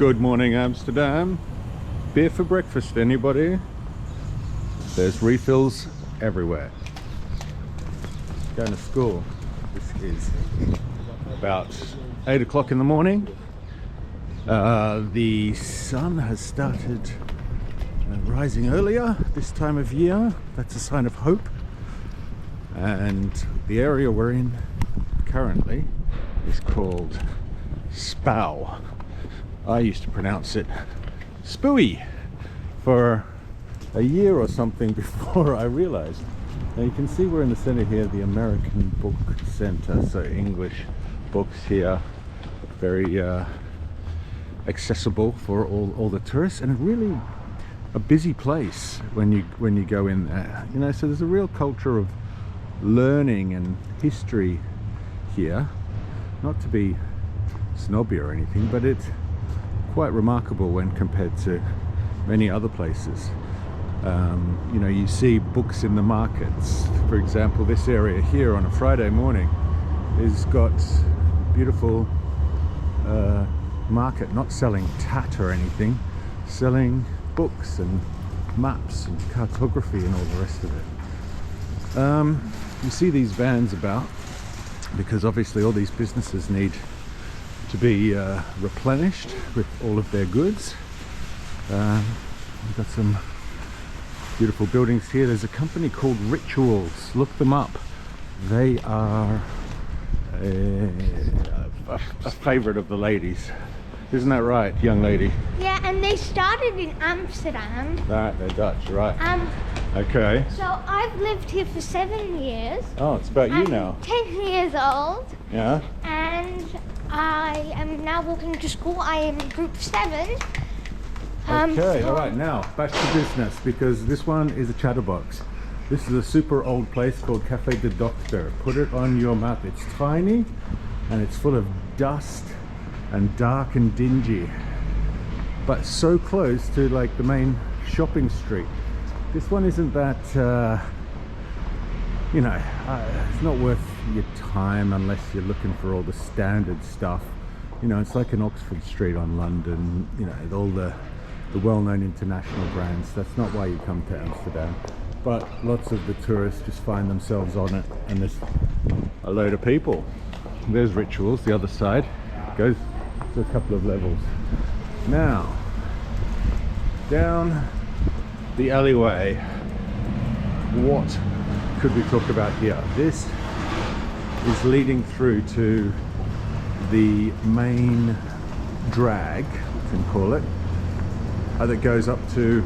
Good morning, Amsterdam. Beer for breakfast, anybody? There's refills everywhere. Going to school. This is about 8 o'clock in the morning. The sun has started rising earlier this time of year. That's a sign of hope. And the area we're in currently is called Spouw. I used to pronounce it Spooey for a year or something before I realized. Now you can see we're in the center here, the American Book Center, so English books here, very accessible for all the tourists, and really a busy place when you go in there. You know, so there's a real culture of learning and history here. Not to be snobby or anything, but it's quite remarkable when compared to many other places. You know, you see books in the markets. For example, this area here on a Friday morning has got beautiful market, not selling tat or anything, selling books and maps and cartography and all the rest of it. You see these vans about because obviously all these businesses need to be replenished with all of their goods. We've got some beautiful buildings here. There's a company called Rituals. Look them up. They are a favorite of the ladies. Isn't that right, young lady? Yeah, and they started in Amsterdam. Right, they're Dutch, right. Okay. So I've lived here for 7 years. Oh, it's about you I'm now. 10 years old. Yeah. And I am now walking to school. I am in group 7. Okay, all right, now back to business, because this one is a chatterbox. This is a super old place called Café de Doctor. Put it on your map. It's tiny and it's full of dust and dark and dingy, but so close to like the main shopping street. This one isn't that you know, it's not worth your time unless you're looking for all the standard stuff. You know, it's like an Oxford Street on London, you know, all the well-known international brands. That's not why you come to Amsterdam, but lots of the tourists just find themselves on it, and there's a load of people. There's Rituals, the other side goes to a couple of levels. Now down the alleyway, what could we talk about here? This is leading through to the main drag, we can call it, that goes up to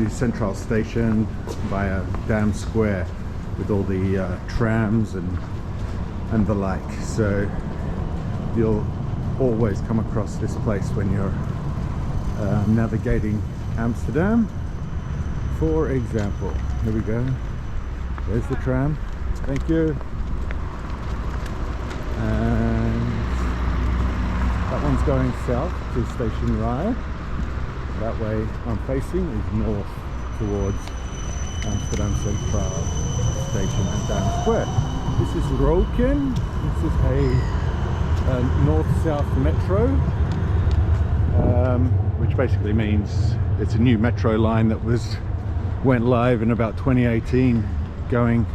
Central Station via Dam Square with all the trams and the like. So you'll always come across this place when you're navigating Amsterdam. For example, here we go. There's the tram. Thank you. And that one's going south to Station Rij. That way I'm facing is north towards Amsterdam Central Station and Dam Square. This is Roken. This is a north-south metro, which basically means it's a new metro line that went live in about 2018, going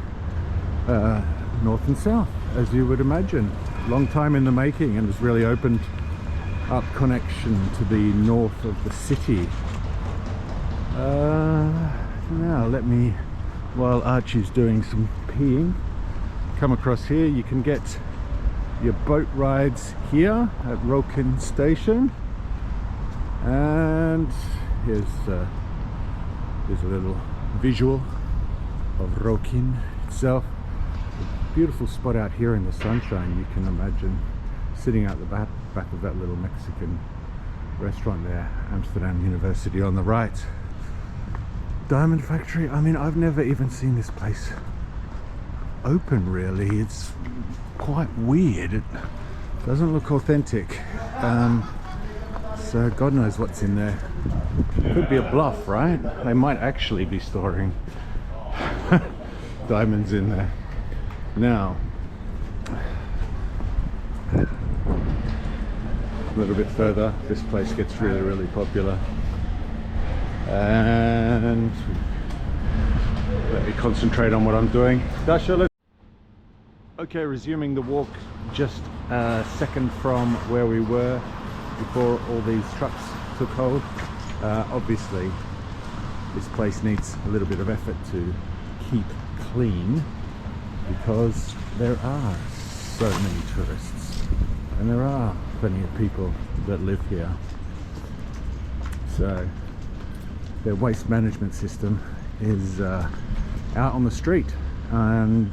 north and south, as you would imagine. Long time in the making, and has really opened up connection to the north of the city. Now let me, while Archie's doing some peeing, come across here. You can get your boat rides here at Roken Station, and here's a little visual of Roken itself. A beautiful spot out here in the sunshine. You can imagine sitting out the back of that little Mexican restaurant there. Amsterdam University on the right. Diamond Factory. I mean, I've never even seen this place open, really. It's quite weird. It doesn't look authentic. So God knows what's in there. Could be a bluff, right? They might actually be storing diamonds in there. Now, a little bit further, this place gets really popular. And let me concentrate on what I'm doing. Dasha, let's... Okay, resuming the walk just a second from where we were before all these trucks took hold. Obviously, this place needs a little bit of effort to keep clean because there are so many tourists and there are plenty of people that live here. So their waste management system is out on the street, and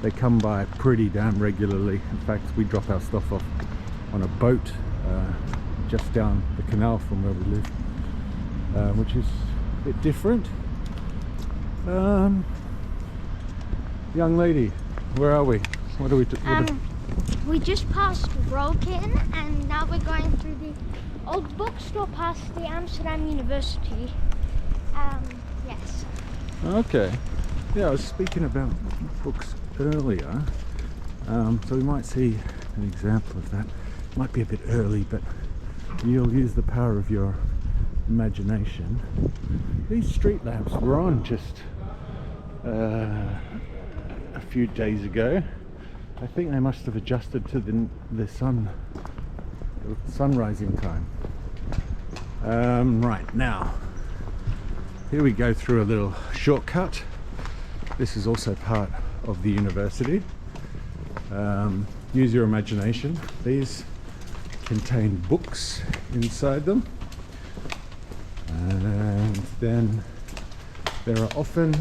they come by pretty damn regularly. In fact, we drop our stuff off on a boat just down the canal from where we live, which is a bit different. Young lady, where are we? What do we do? We just passed Rokin, and now we're going through the old bookstore past the Amsterdam University. Yes. Okay. Yeah, I was speaking about books earlier, so we might see an example of that. Might be a bit early, but you'll use the power of your imagination. These street lamps were on just a few days ago. I think they must have adjusted to the sun rising time. Right, now here we go through a little shortcut. This is also part of the university. Use your imagination. These contain books inside them, and then there are often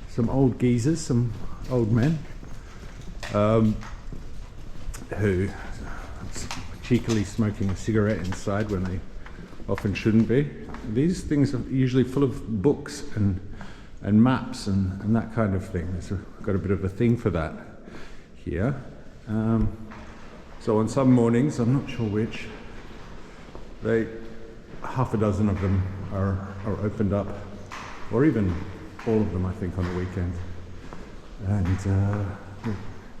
some old geezers, some old men who cheekily smoking a cigarette inside when they often shouldn't be. These things are usually full of books and maps and that kind of thing. So we've got a bit of a thing for that here. So on some mornings, I'm not sure which, half a dozen of them are opened up, or even all of them, I think, on the weekend. And the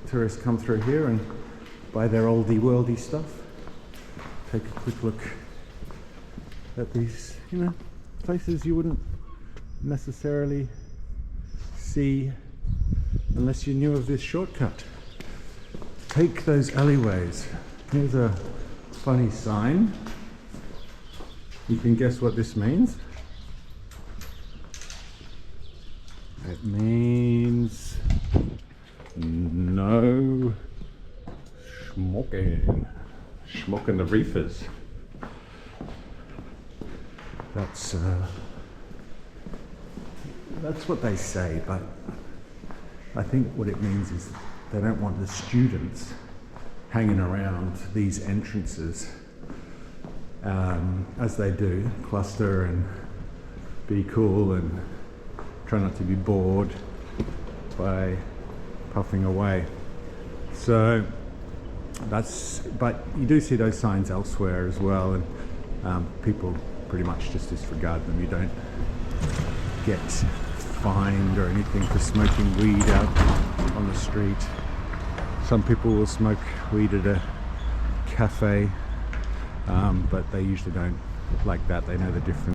tourists come through here and buy their oldie worldy stuff. Take a quick look at these, places you wouldn't necessarily see unless you knew of this shortcut. Take those alleyways. Here's a funny sign. You can guess what this means. It means no smoking. Smoking the reefers. That's what they say, but I think what it means is they don't want the students hanging around these entrances as they do, cluster and be cool and try not to be bored by puffing away. So but you do see those signs elsewhere as well, and people pretty much just disregard them. You don't get fined or anything for smoking weed out on the street. Some people will smoke weed at a cafe, but they usually don't like that. They know the difference.